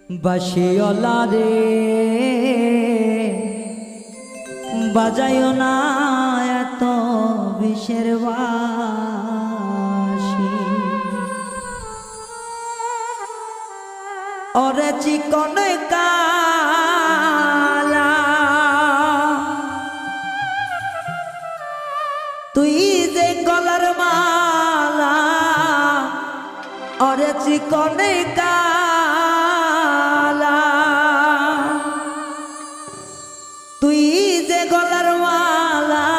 বাঁশিওয়ালা রে বাজায়ো না এত বিষের বাঁশি, ওরে চিকন কালা তুই যে গলার মালা, ওরে চিকন কালা তুই যে গলার মালা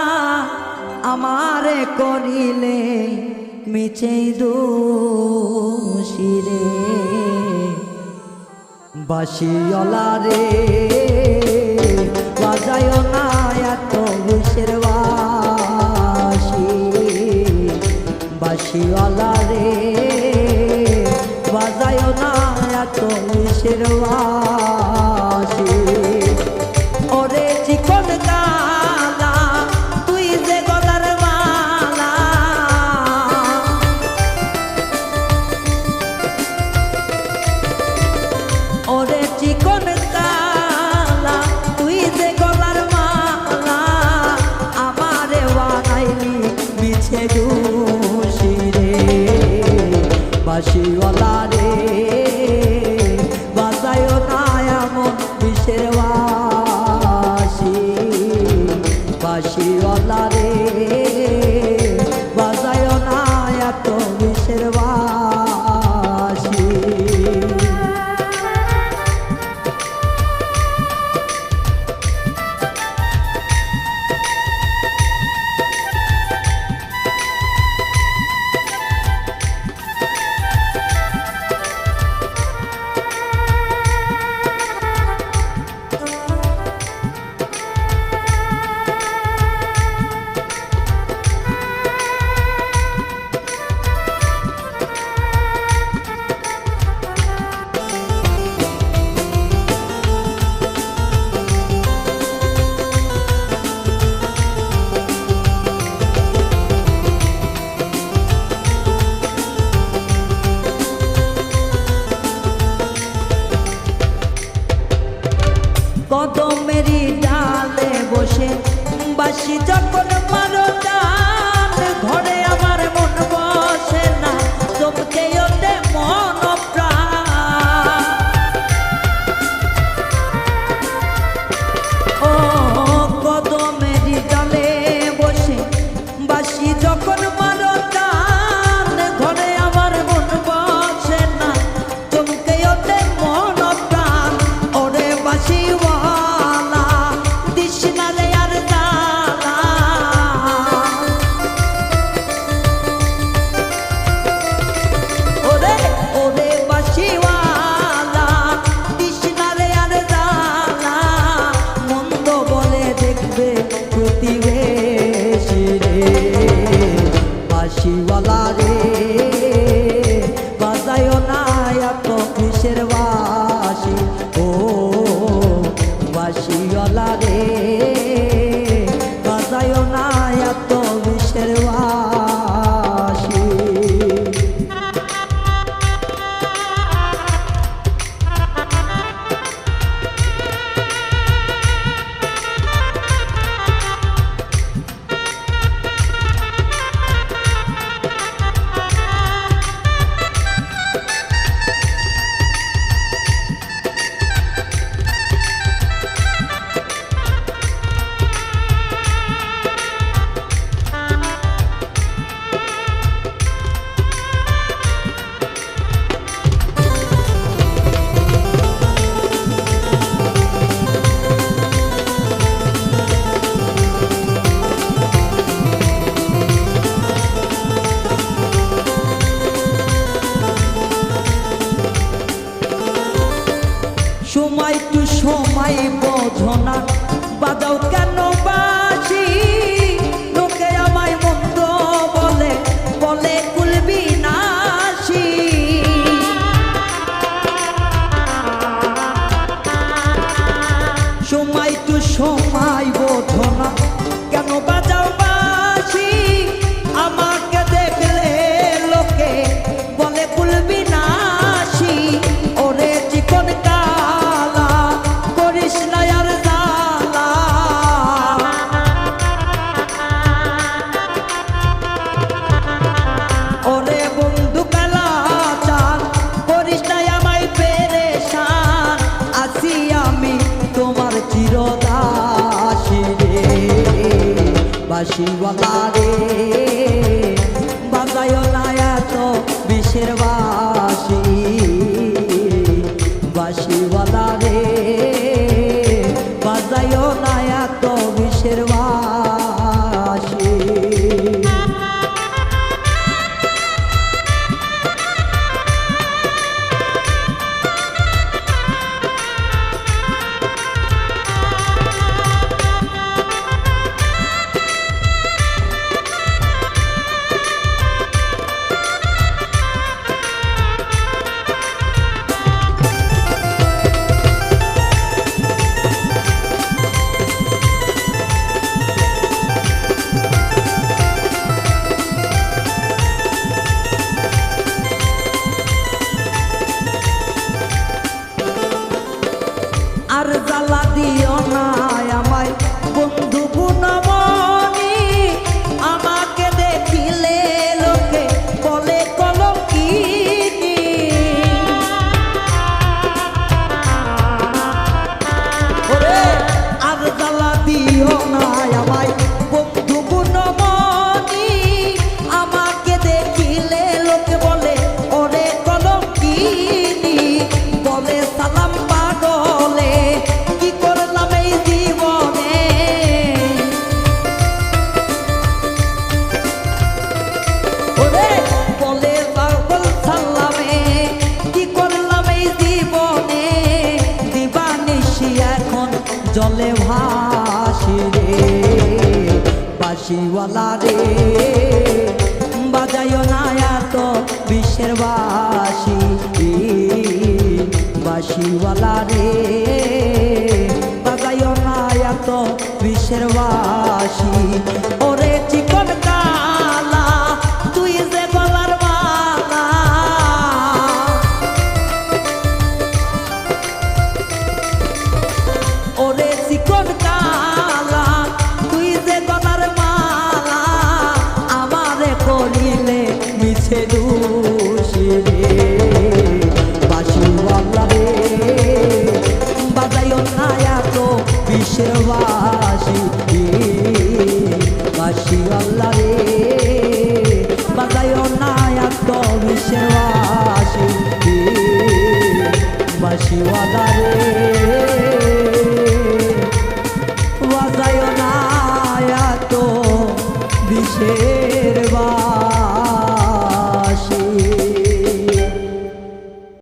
আমারে করিলে মিছে দোষী রে। বাঁশিওয়ালা রে বাজায়ো না এত বিষের বাঁশি, বাঁশিওয়ালা রে বাজায়ো না এত বিষের বাঁশি, ওরে চিকন কালা তুই যে গলার মালা, ওরে চিকন কালা তুই যে গলার মালা আমারে বানাইলি মিছে দোষী রে। বাঁশিওয়ালা রে বাজায়ো না এমন বিষের বাঁশি, বাঁশিওয়ালা রে বাজায়ো না এত বিষের বাঁশি। কদমেরই ডালে বসে বাঁশি যখন মারো টান, ঘরে আমার মন বসে না চমকে ওঠে মন প্রাণ। ও কদমেরই ডালে বসে বাঁশি যখন মারো টান, ঘরে আমার মন বসে না চমকে ওঠে মন প্রাণ। ওরে বাঁশি বাঁশিওয়ালা রে বাজায়ো না এত বিষের বাঁশি, ও বাঁশিওয়ালা রে বাজায়ো না এত বিষের বাঁশি। সময় টু সময় বোঝো না বাজাও কেন বাঁশি, লোকে আমায় মন্দ বলে বলে কুলবি নাশি। সময় টু সময় বোঝো না কেন বাজাও বাঁশি, আমাকে দেখলে লোকে বলে কুলবি নাশি। ওরে চিকন কা বাঁশিওয়ালা রে বাজায়ও না এত বিষের বাঁশি বাঁশিওয়ালা রে বাজায়ও না এত বিষের বাঁশি আর জ্বালা দিও না আমায় বন্ধু গুণমণি আমাকে দেখিলে লোকে বলে কলঙ্কিনী ওরে আর জ্বালা দিও না আমায় বন্ধু গুণমণি আমাকে দেখিলে লোকে বলে ওরে কলঙ্কিনী বলে সালাম পাগলে কি করলাম এই জীবনে ওরে বলে পাগল সালামে কি করলাম এই জীবনে দিবানিশি এখন জলে ভাসি রে বাঁশিওয়ালা রে বাজায়ও না এত বিষের বাঁশি বাঁশিওয়ালা রে বাজায়ও না এত বিষের বাঁশি ওরে চিকন কালা তুই যে গলার মালা ওরে চিকন কালা তুই যে গলার মালা আমারে করিলে মিছে দোষী রে বাঁশিওয়ালা রে বাজায়ও না এত বিষের বাঁশি বাঁশিওয়ালা রে বাজায়ও না এত বিষের বাঁশি বাঁশিওয়ালা রে